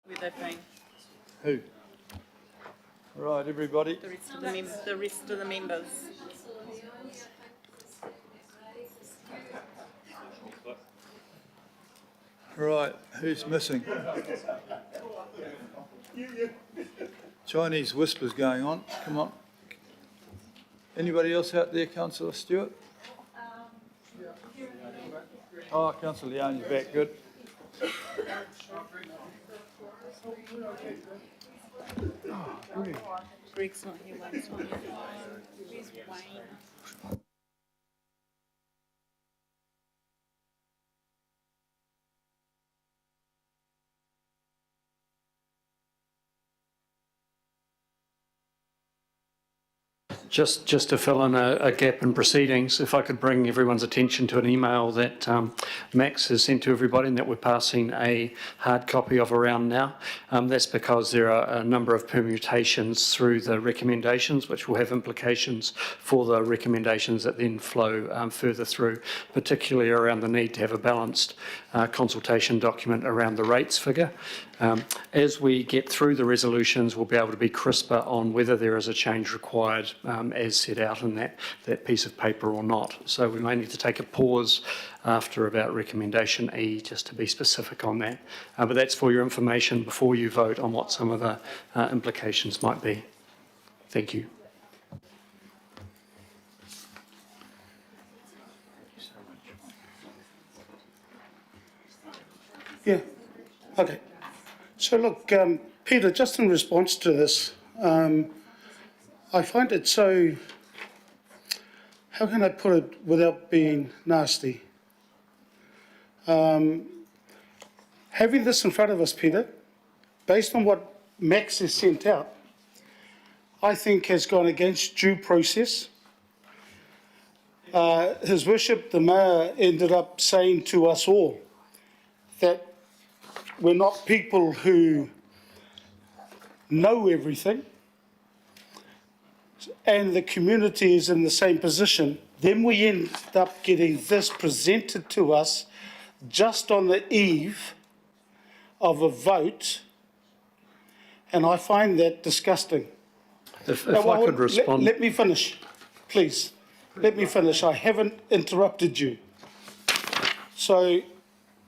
Where they've been. Who? Right, everybody. The rest of the members. Right, who's missing? Chinese whispers going on. Come on. Anybody else out there, Councillor Stewart? Oh, Councillor Leone's back. Good. Oh, Greg. Greg's not here. Wayne's not here. Where's Wayne? Just to fill in a gap in proceedings, if I could bring everyone's attention to an email that Max has sent to everybody and that we're passing a hard copy of around now. That's because there are a number of permutations through the recommendations which will have implications for the recommendations that then flow further through, particularly around the need to have a balanced consultation document around the rates figure. As we get through the resolutions, we'll be able to be crisper on whether there is a change required as set out in that piece of paper or not. So we may need to take a pause after about recommendation E just to be specific on that. But that's for your information before you vote on what some of the implications might be. Thank you. Yeah, okay. So look, Peter, just in response to this, I find it so, how can I put it without being nasty? Having this in front of us, Peter, based on what Max has sent out, I think has gone against due process. His Worship, the Mayor, ended up saying to us all that we're not people who know everything, and the community is in the same position. Then we end up getting this presented to us just on the eve of a vote, and I find that disgusting. If I could respond. Let me finish, please. Let me finish. I haven't interrupted you. So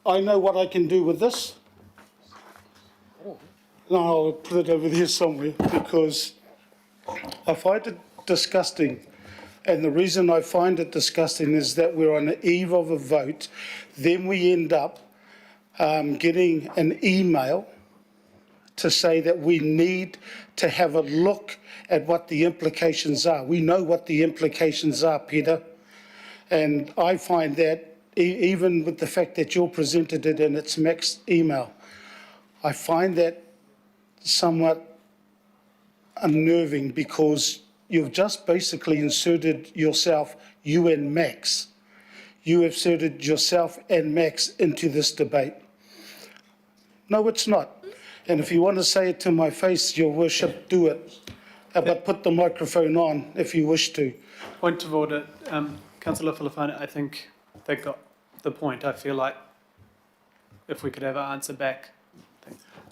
I know what I can do with this. No, I'll put it over there somewhere because I find it disgusting. And the reason I find it disgusting is that we're on the eve of a vote. Then we end up getting an email to say that we need to have a look at what the implications are. We know what the implications are, Peter. And I find that even with the fact that you presented it in its Max email, I find that somewhat unnerving because you've just basically inserted yourself, you and Max. You have inserted yourself and Max into this debate. No, it's not. And if you want to say it to my face, Your Worship, do it. But put the microphone on if you wish to. Point of order. Councillor Filifano, I think they got the point. I feel like if we could have an answer back.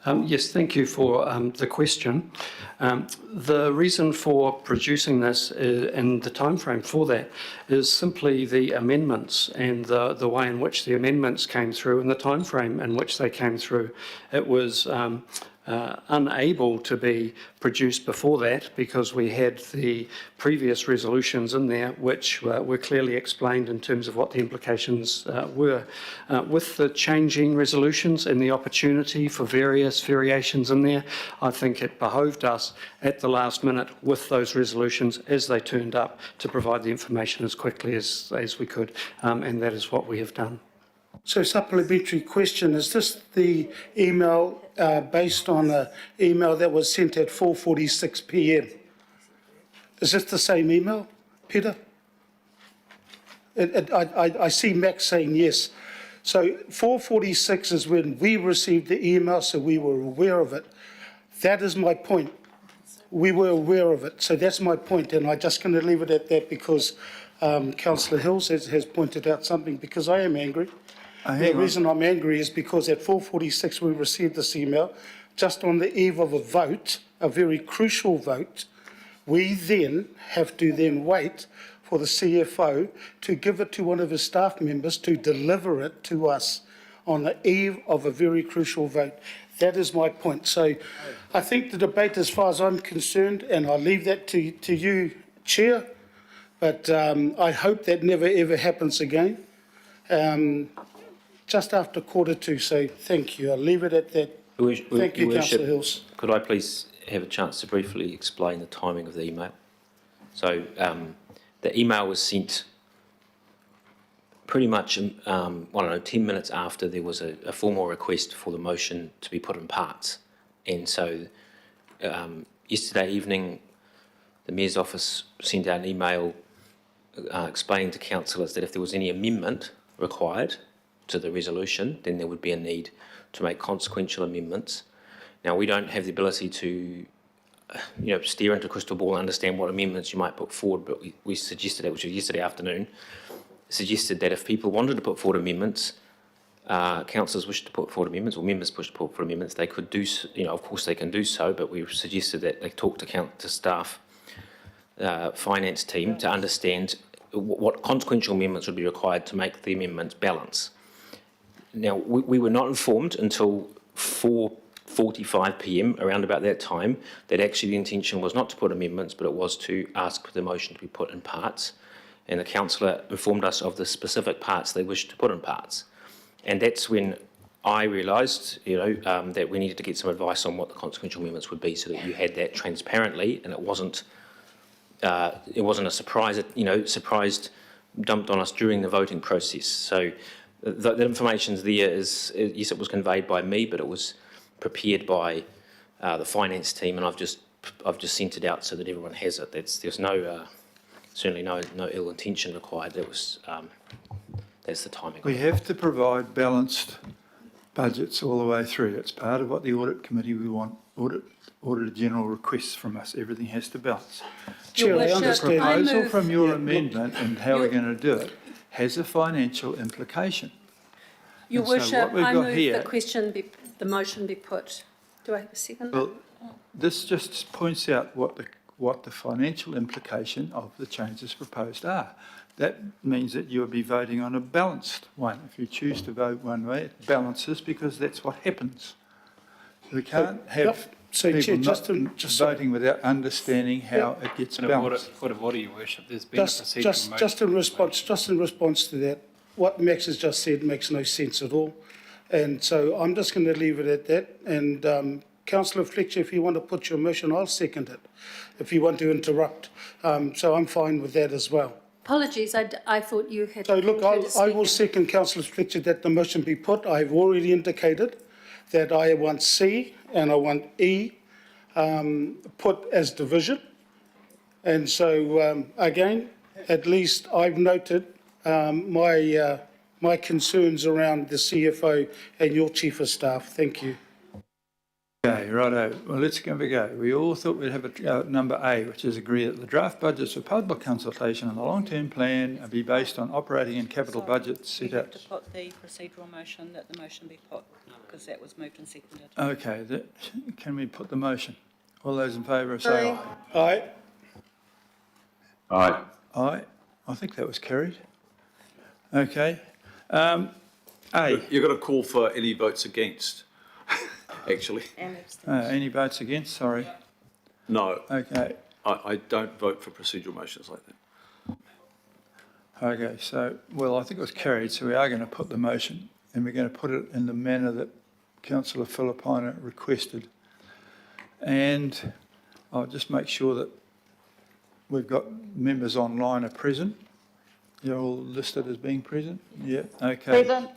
Yes, thank you for the question. The reason for producing this and the timeframe for that is simply the amendments and the way in which the amendments came through and the timeframe in which they came through. It was unable to be produced before that because we had the previous resolutions in there which were clearly explained in terms of what the implications were. With the changing resolutions and the opportunity for various variations in there, I think it behoved us at the last minute with those resolutions as they turned up to provide the information as quickly as we could, and that is what we have done. So supplementary question, is this the email based on an email that was sent at 4:46 p.m? Is this the same email, Peter? I see Max saying yes. So 4:46 is when we received the email, so we were aware of it. That is my point. We were aware of it, so that's my point, and I'm just going to leave it at that because Councillor Hills has pointed out something, because I am angry. The reason I'm angry is because at 4:46 we received this email. just on the eve of a vote, a very crucial vote, we then have to then wait for the CFO to give it to one of his staff members to deliver it to us on the eve of a very crucial vote. That is my point. So I think the debate, as far as I'm concerned, and I'll leave that to you, Chair, but I hope that never ever happens again. Just after 1:45, so thank you. I'll leave it at that. Thank you, Councillor Hills. Could I please have a chance to briefly explain the timing of the email? So the email was sent pretty much, 10 minutes after there was a formal request for the motion to be put in parts. And so yesterday evening, the Mayor's office sent out an email explaining to councillors that if there was any amendment required to the resolution, then there would be a need to make consequential amendments. Now, we don't have the ability to, stare into a crystal ball and understand what amendments you might put forward, but we suggested, which was yesterday afternoon, suggested that if people wanted to put forward amendments, councillors wished to put forward amendments, or members wished to put forward amendments, they could do, of course they can do so, but we suggested that they talk to staff, finance team to understand what consequential amendments would be required to make the amendments balance. Now, we were not informed until 4:45 p.m, around about that time, that actually the intention was not to put amendments, but it was to ask for the motion to be put in parts. And the councillor informed us of the specific parts they wished to put in parts. And that's when I realised, that we needed to get some advice on what the consequential amendments would be, so that you had that transparently, and it wasn't a surprise, surprised dumped on us during the voting process. So the information's there. Yes, it was conveyed by me, but it was prepared by the finance team, and I've just sent it out so that everyone has it. There's no certainly no ill intention required. That's the timing. We have to provide balanced budgets all the way through. It's part of what the audit committee we want. Auditor General requests from us. Everything has to balance. Chair, I The understand. proposal from your amendment and how we're going to do it has a financial implication. Your And so Worship, what we've I got move here- the motion be put. Do I have a second? Well, this just points out what the financial implication of the changes proposed are. That means that you'll be voting on a balanced one. If you choose to vote one way, it balances because that's what happens. We can't have So, Chair, people not voting without understanding how it gets balanced. Point of order, Your Worship. There's been a procedural motion. just in response to that, what Max has just said makes no sense at all. And so I'm just going to leave it at that. And Councillor Fletcher, if you want to put your motion, I'll second it. If you want to interrupt. So I'm fine with that as well. Apologies, I thought you had. So look, I will second Councillor Fletcher that the motion be put. I've already indicated that I want C and I want E put as division. And so again, at least I've noted my concerns around the CFO and your Chief of Staff. Thank you. Okay, righto. Well, let's give it a go. We all thought we'd have a go at number A, which is agree that the draft budgets for public consultation and the long-term plan be based on operating and capital budgets set We out. have to put the procedural motion, that the motion be put, because that was moved and seconded. Okay, can we put the motion? All those in favour say aye. Aye. Aye. Aye. I think that was carried. Okay. A. You've got to call for any votes against, actually. And abstention. Any votes against? Sorry. No, Okay. I don't vote for procedural motions like that. Okay, so, well, I think it was carried, so we are going to put the motion, and we're going to put it in the manner that Councillor Filipaina requested. And I'll just make sure that we've got members online are present. You're all listed as being present? Yeah, okay. Present.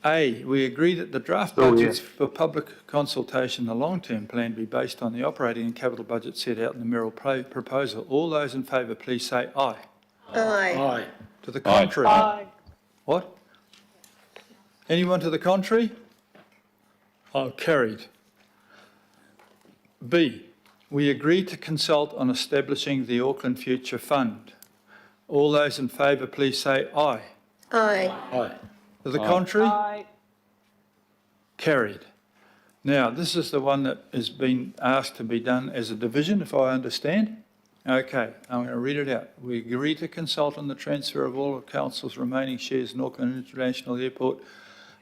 A, we agree that the draft budgets for public consultation, the long-term plan be based on the operating and capital budget set out in the Merrill proposal. All those in favour, please say aye. Aye. To the contrary? Aye. What? Anyone to the contrary? Oh, carried. B, we agree to consult on establishing the Auckland Future Fund. All those in favour, please say aye. Aye. To the contrary? Aye. Carried. Now, this is the one that has been asked to be done as a division, if I understand. Okay, I'm going to read it out. We agree to consult on the transfer of all of Council's remaining shares in Auckland International Airport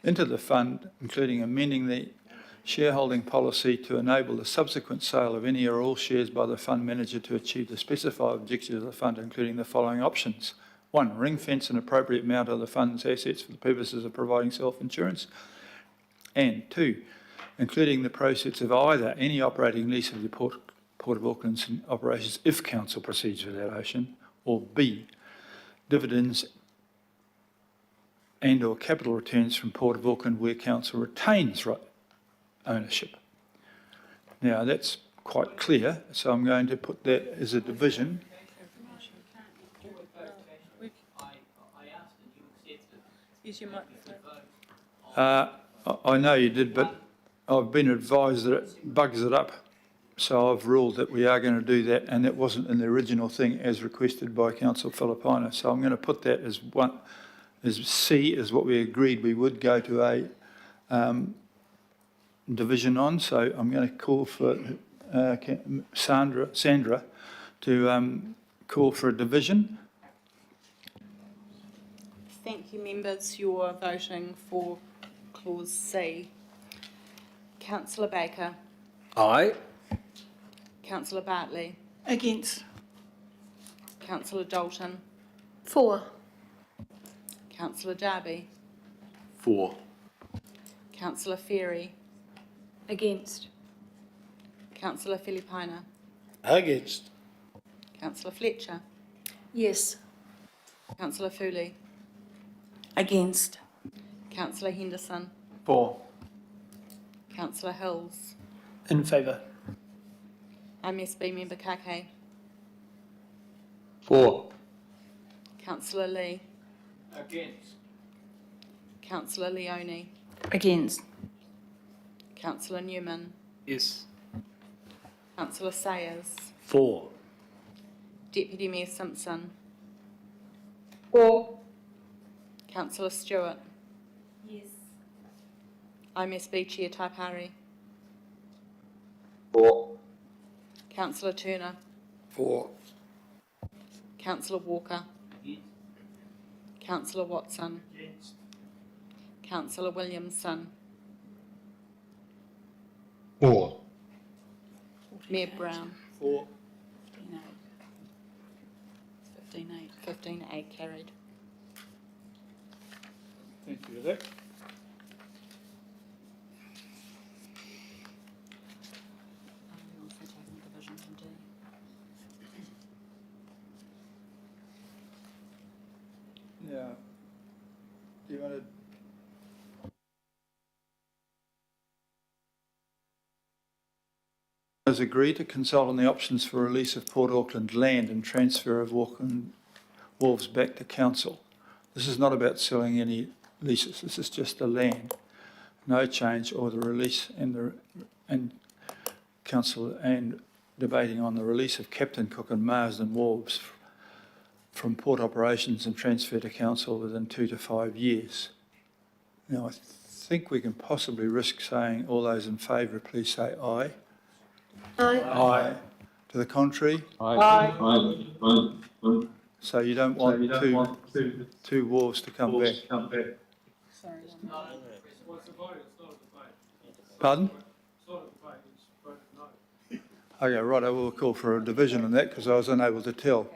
into the fund, including amending the shareholding policy to enable the subsequent sale of any or all shares by the fund manager to achieve the specified objectives of the fund, including the following options. 1, ring fence an appropriate amount of the fund's assets for the purposes of providing self-insurance. And 2, including the proceeds of either any operating lease of the Port of Auckland's operations if Council proceeds with that option, or B, dividends and or capital returns from Port of Auckland where Council retains ownership. Now, that's quite clear, so I'm going to put that as a division. Use your microphone. I know you did, but I've been advised that it bugs it up. So I've ruled that we are going to do that, and that wasn't in the original thing as requested by Council Filipina. So I'm going to put that as one, as C, is what we agreed we would go to a division on. So I'm going to call for Sandra to call for a division. Thank you, members. You're voting for clause C. Councillor Baker. Aye. Councillor Bartley. Against. Councillor Dalton. For. Councillor Darby. For. Councillor Ferry. Against. Councillor Filipina. Against. Councillor Fletcher. Yes. Councillor Fooley. Against. Councillor Henderson. For. Councillor Hills. In favour. MSB member Kake. For. Councillor Lee. Against. Councillor Leone. Against. Councillor Newman. Yes. Councillor Sayers. For. Deputy Mayor Simpson. For. Councillor Stewart. Yes. MSB Chair Taipari. For. Councillor Turner. For. Councillor Walker. Councillor Watson. Councillor Williamson. For. Mayor Brown. For. 15A carried. Thank you for that. Now, do you want to? Has agreed to consult on the options for release of Port Auckland land and transfer of Auckland wharves back to Council. This is not about selling any leases. This is just the land. No change or the release and Council and debating on the release of Captain Cook and Marsden wharves from port operations and transfer to Council within 2 to 5 years. Now, I think we can possibly risk saying all those in favour, please say aye. Aye. Aye. To the contrary? Aye. So you don't want two wharves to come back? Sorry. Pardon? Okay, right, I will call for a division on that because I was unable to tell.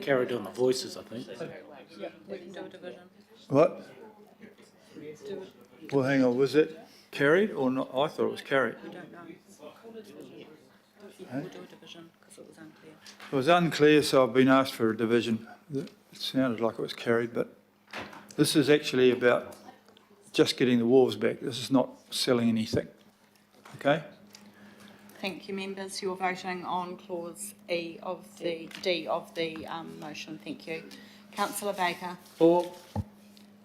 Carried on the voices, I think. We can do a division. What? Well, hang on, was it carried or not? I thought it was carried. I don't know. We'll do a division because it was unclear. It was unclear, so I've been asked for a division. It sounded like it was carried, but this is actually about just getting the wharves back. This is not selling anything. Okay? Thank you, members. You're voting on clause D of the motion. Thank you. Councillor Baker. For.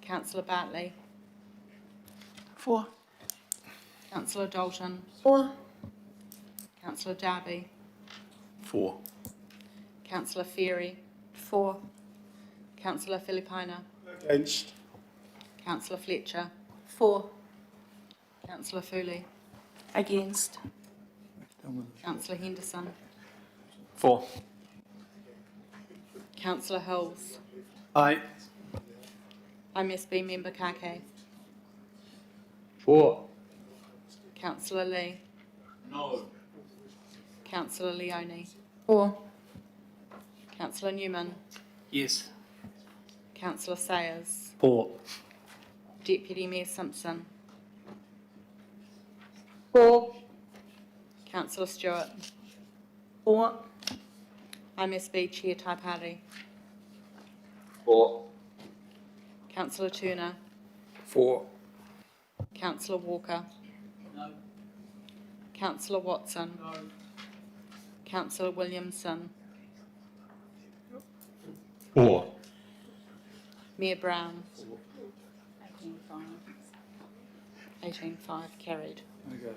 Councillor Bartley. For. Councillor Dalton. For. Councillor Darby. For. Councillor Ferry. For. Councillor Filipina. Against. Councillor Fletcher. For. Councillor Fooley. Against. Councillor Henderson. For. Councillor Hills. Aye. MSB Member Kake. For. Councillor Lee. No. Councillor Leone. For. Councillor Newman. Yes. Councillor Sayers. For. Deputy Mayor Simpson. For. Councillor Stewart. For. MSB Chair Taipari. For. Councillor Turner. For. Councillor Walker. No. Councillor Watson. No. Councillor Williamson. For. Mayor Brown. 18-5 carried. Okay.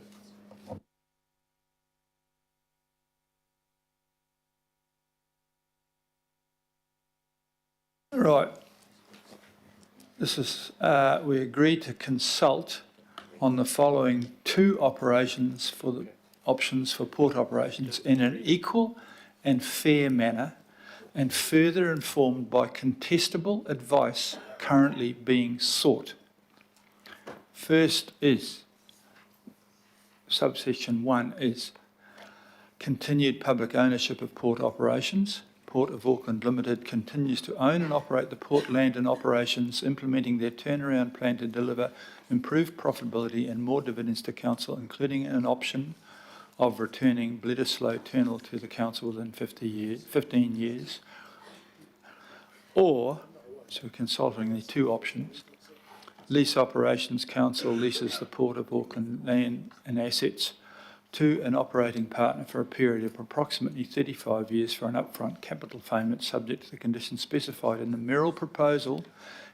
Right. This is, we agreed to consult on the following two operations for the options for port operations in an equal and fair manner and further informed by contestable advice currently being sought. First is, subsection 1 is continued public ownership of port operations. Port of Auckland Limited continues to own and operate the port land and operations, implementing their turnaround plan to deliver improved profitability and more dividends to council, including an option of returning Bledisloe Terminal to the council within 15 years. Or, so we're consulting the two options, Lease Operations Council leases the Port of Auckland land and assets to an operating partner for a period of approximately 35 years for an upfront capital payment subject to the conditions specified in the Merrill proposal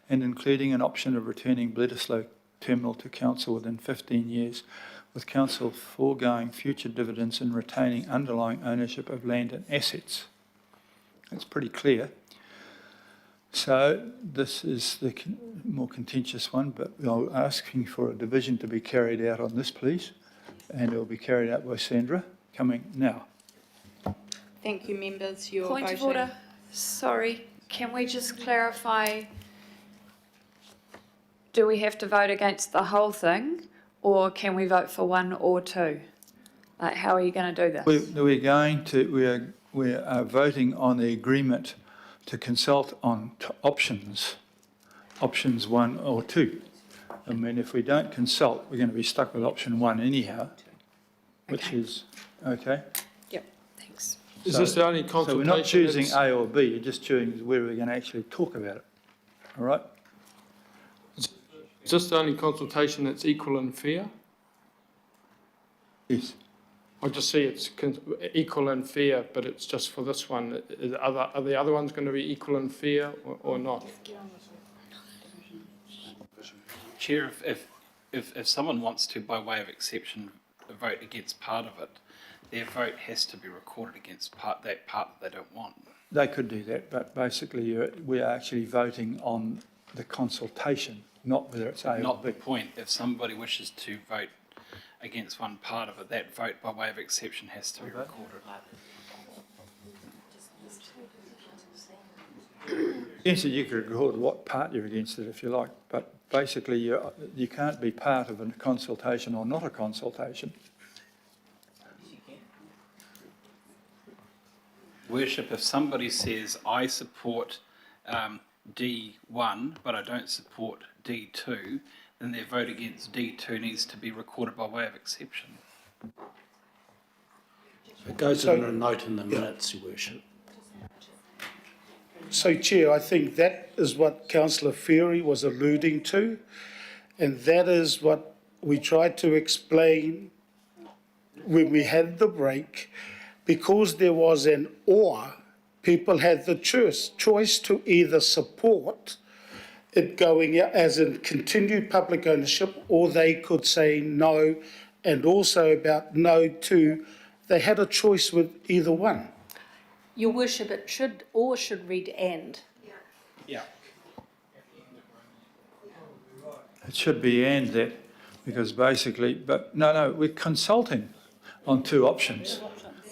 and including an option of returning Bledisloe Terminal to council within 15 years, with council foregoing future dividends and retaining underlying ownership of land and assets. That's pretty clear. So this is the more contentious one, but I'm asking for a division to be carried out on this, please. And it will be carried out by Sandra, coming now. Thank you, members. Your Point of order. Sorry, can we just clarify, do we have to vote against the whole thing or can we vote for one or two? Like, how are you going to do this? We are voting on the agreement to consult on options 1 or 2. I mean, if we don't consult, we're going to be stuck with option 1 anyhow, which is, okay? Yep, thanks. Is this the only So consultation? we're not choosing A or B, you're just choosing where we're going to actually talk about it, all right? Is this the only consultation that's equal and fair? Yes. I just see it's equal and fair, but it's just for this one. Are the other ones going to be equal and fair or not? Chair, if someone wants to, by way of exception, vote against part of it, their vote has to be recorded against that part that they don't want. They could do that, but basically we are actually voting on the consultation, not whether it's A or B. Not the point. If somebody wishes to vote against one part of it, that vote by way of exception has to be recorded. Against it, you could record what part you're against it if you like, but basically you can't be part of a consultation or not a consultation. Worship, if somebody says, I support D1, but I don't support D2, then their vote against D2 needs to be recorded by way of exception. It goes in a note in the minutes, Your Worship. So, Chair, I think that is what Councillor Ferry was alluding to, and that is what we tried to explain when we had the break. Because there was an or, people had the choice to either support it going out as in continued public ownership, or they could say no, and also about no to, they had a choice with either one. Your Worship, it should read and. Yeah. It should be and that, because basically, but no, we're consulting on two options.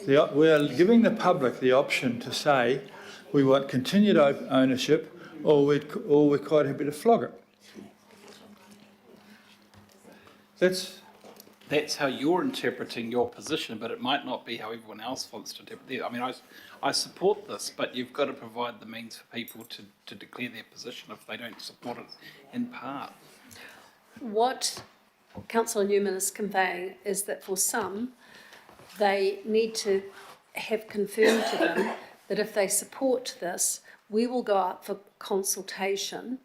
We're giving the public the option to say we want continued ownership or we're quite happy to flog it. That's how you're interpreting your position, but it might not be how everyone else wants to interpret it. I mean, I support this, but you've got to provide the means for people to declare their position if they don't support it in part. What Councillor Newman is conveying is that for some, they need to have confirmed to them that if they support this, we will go out for consultation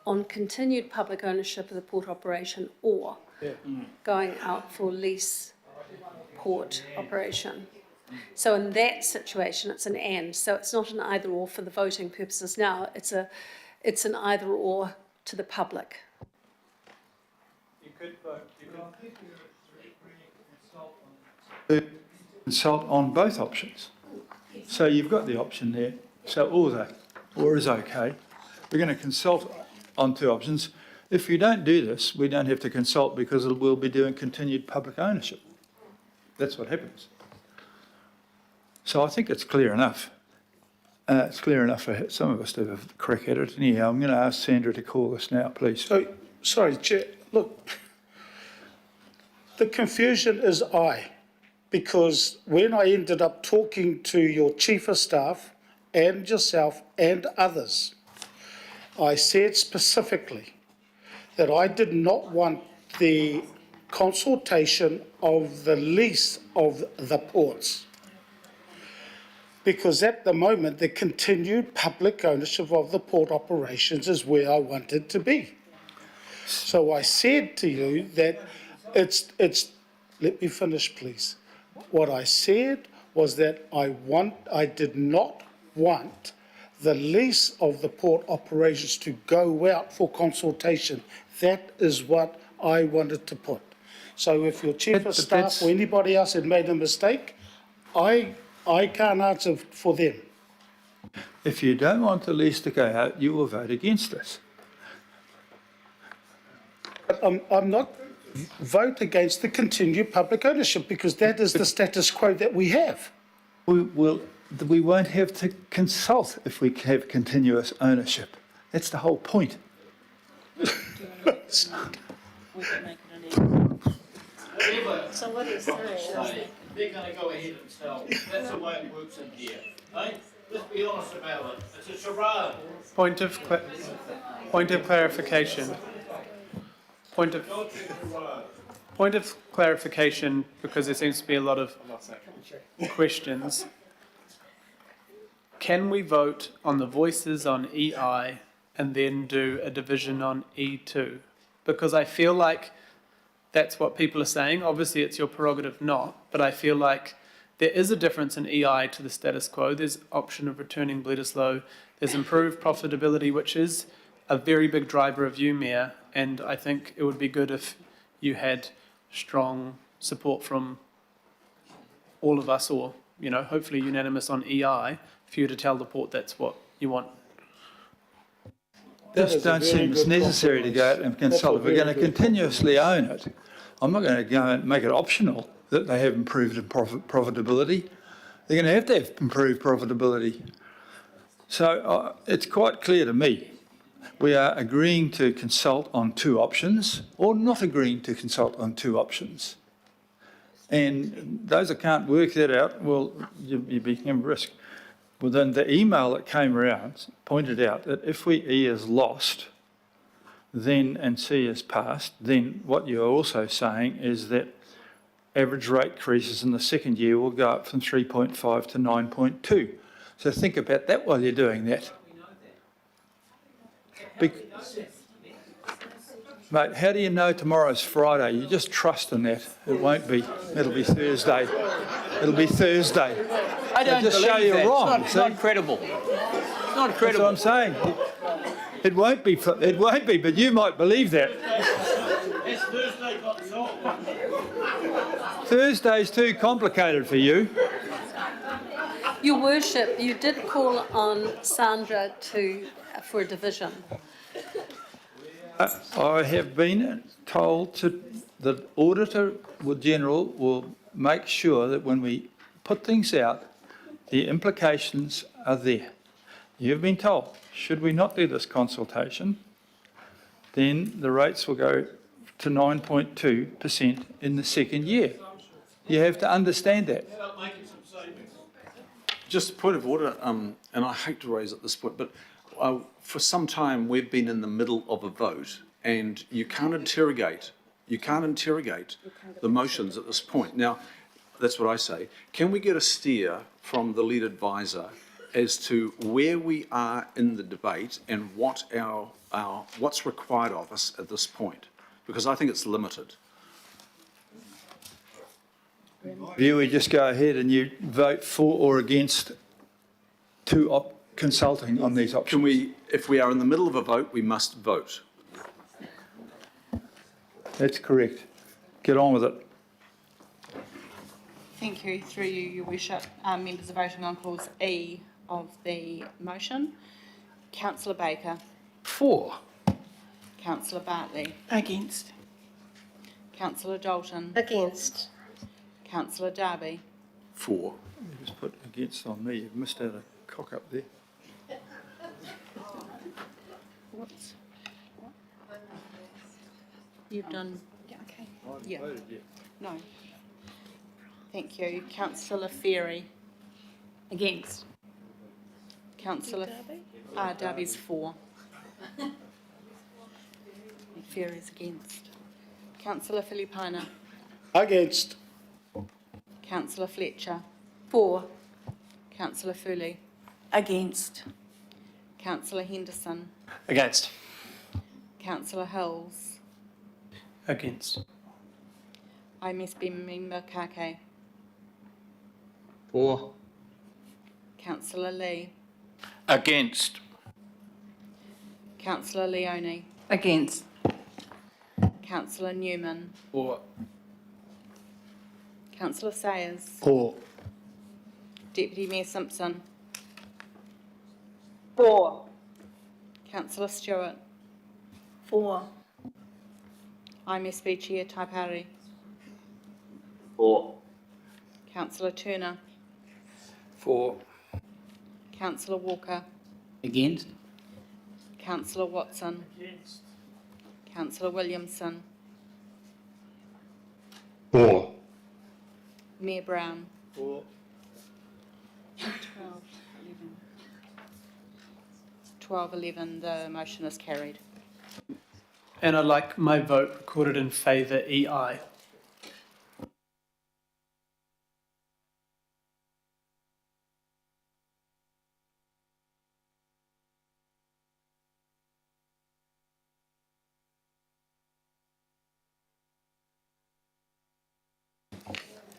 on continued public ownership of the port operation or going out for lease port operation. So in that situation, it's an and. So it's not an either or for the voting purposes now. It's an either or to the public. You could vote. Consult on both options. So you've got the option there. So or is okay. We're going to consult on two options. If you don't do this, we don't have to consult because we'll be doing continued public ownership. That's what happens. So I think it's clear enough. It's clear enough for some of us to have a crack at it. Anyhow, I'm going to ask Sandra to call us now, please. So, sorry, Chair, look, the confusion is because when I ended up talking to your Chief of Staff and yourself and others, I said specifically that I did not want the consultation of the lease of the ports, because at the moment the continued public ownership of the port operations is where I wanted to be. So I said to you that it's let me finish please. What I said was that I did not want the lease of the port operations to go out for consultation. That is what I wanted to put. So if your Chief of Staff or anybody else had made a mistake, I can't answer for them. If you don't want the lease to go out, you will vote against this. But I'm not vote against the continued public ownership because that is the status quo that we have. We won't have to consult if we have continuous ownership. That's the whole point. So what is that? They're going to go ahead and sell. That's the way it works in here. Eh? Let's be honest about it. It's a charade. Point of clarification. Point of clarification, because there seems to be a lot of questions. Can we vote on the voices on EI and then do a division on E2? Because I feel like that's what people are saying. Obviously, it's your prerogative not, but I feel like there is a difference in EI to the status quo. There's option of returning Bledisloe. There's improved profitability, which is a very big driver of you, Mayor, and I think it would be good if you had strong support from all of us, or, you know, hopefully unanimous on EI, for you to tell the port that's what you want. Just don't seem it's necessary to go out and consult. If we're going to continuously own it, I'm not going to go and make it optional that they have improved profitability. They're going to have improved profitability. So it's quite clear to me. We are agreeing to consult on two options or not agreeing to consult on two options. And those that can't work that out, well, you become a risk. Well, then the email that came around pointed out that if E is lost, then and C is passed, then what you're also saying is that average rate increases in the second year will go up from 3.5 to 9.2. So think about that while you're doing that. Mate, how do you know tomorrow's Friday? You just trust in that. It won't be. It'll be Thursday. It'll be Thursday. I don't just believe show you're that. wrong. It's not credible. It's not That's credible. what I'm saying. It won't be. It won't be. But you might believe that. It's Thursday got solved. Thursday's too complicated for you. Your Worship, you did call on Sandra to for a division. I have been told the Auditor General will make sure that when we put things out, the implications are there. You've been told, should we not do this consultation, then the rates will go to 9.2% in the second year. You have to understand that. Just a point of order, and I hate to raise at this point, but for some time we've been in the middle of a vote, and you can't interrogate the motions at this point. Now, that's what I say. Can we get a steer from the lead advisor as to where we are in the debate and what what's required of us at this point? Because I think it's limited. You would just go ahead and you vote for or against consulting on these options. Can we, if we are in the middle of a vote, we must vote. That's correct. Get on with it. Thank you. Through you, Your Worship. Members are voting on clause E of the motion. Councillor Baker. For. Councillor Bartley. Against. Councillor Dalton. Against. Councillor Darby. For. You just put against on me. You've missed out a cock up there. You've done. Yeah. Okay. Yeah. No. Thank you. Councillor Ferry. Against. Councillor Darby's for. Ferry's against. Councillor Filipina. Against. Councillor Fletcher. For. Councillor Foley. Against. Councillor Henderson. Against. Councillor Hills. Against. IMSB member Kake. For. Councillor Lee. Against. Councillor Leone. Against. Councillor Newman. For. Councillor Sayers. For. Deputy Mayor Simpson. For. Councillor Stewart. For. IMSB Chair Taipari. For. Councillor Turner. For. Councillor Walker. Against. Councillor Watson. Against. Councillor Williamson. For. Mayor Brown. For. 12-11, the motion is carried. And I'd like my vote recorded in favour EI.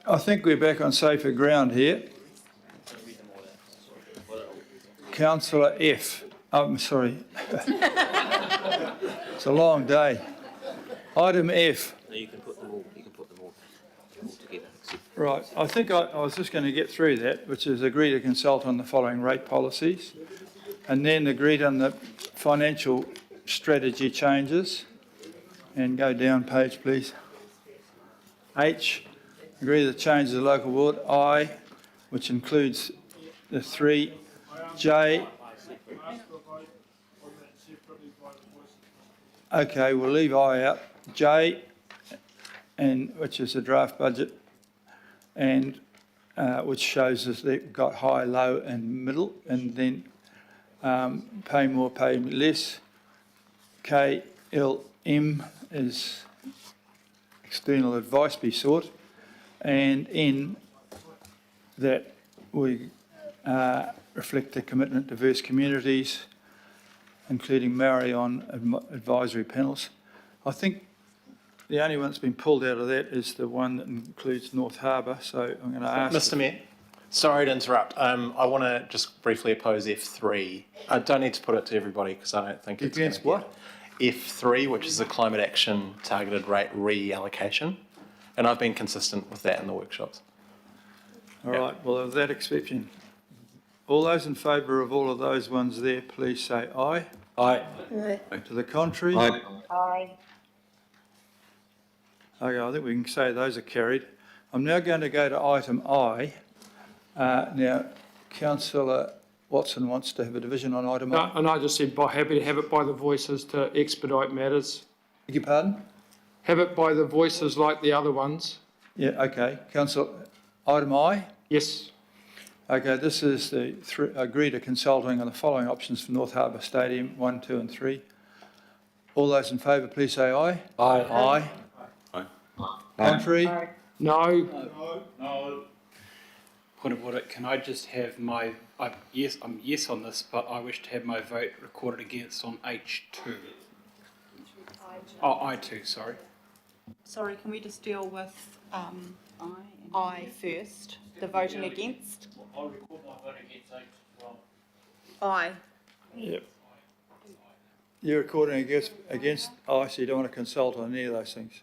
I think we're back on safer ground here. Councillor F. I'm sorry. It's a long day. Item F. No, you can put them all together. Right, I think I was just going to get through that, which is agree to consult on the following rate policies, and then agreed on the financial strategy changes, and go down page, please. H, agree to the changes of the local board. I, which includes the three. J, okay, we'll leave I out. J, and which is the draft budget, and which shows us they've got high, low and middle, and then pay more, pay less. K, L, M is external advice be sought, and N, that we reflect the commitment to diverse communities, including Maori on advisory panels. I think the only one that's been pulled out of that is the one that includes North Harbour, so I'm going to ask... Mr Mayor, sorry to interrupt. I want to just briefly oppose F3. I don't need to put it to everybody because I don't think it's... Against what? F3, which is the climate action targeted rate reallocation, and I've been consistent with that in the workshops. All right, well, with that exception, all those in favour of all of those ones there, please say aye. Aye. To the contrary? Aye. Okay, I think we can say those are carried. I'm now going to go to item I. Now, councillor Watson wants to have a division on item I. And I just said, happy to have it by the voices to expedite matters. Beg your pardon? Have it by the voices like the other ones. Yeah, okay. Item I? Yes. Okay, this is the agree to consulting on the following options for North Harbour Stadium, 1, 2 and 3. All those in favour, please say aye. Aye. Aye. Contrary? No. No. Point of order, can I just have my, I'm yes on this, but I wish to have my vote recorded against on H2. Oh, I2, sorry. Sorry, can we just deal with I first, the voting against? I record my vote against H as well. Aye. Yep. You're recording against I, so you don't want to consult on any of those things.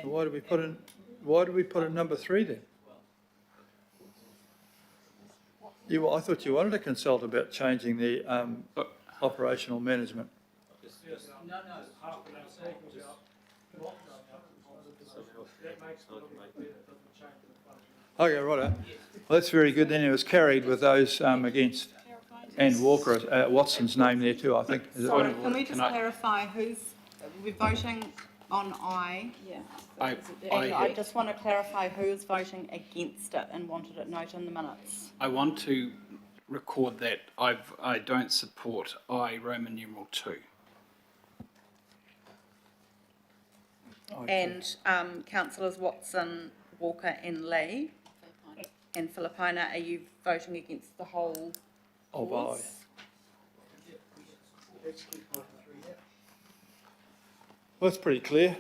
Why did we put in number 3 then? I thought you wanted to consult about changing the operational management. Okay, righto. Well, that's very good. Then it was carried with those against. And Walker, Watson's name there too, I think. Is it? Sorry, can we just clarify we're voting on I? Yeah. I just want to clarify who's voting against it and wanted it noted in the minutes. I want to record that I don't support I Roman numeral 2. And councillors Watson, Walker and Lee and Filipina, are you voting against the whole Of I. clause? Well, that's pretty clear.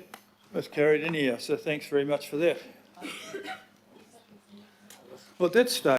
That's carried in here, so thanks very much for that. Well, at that stage,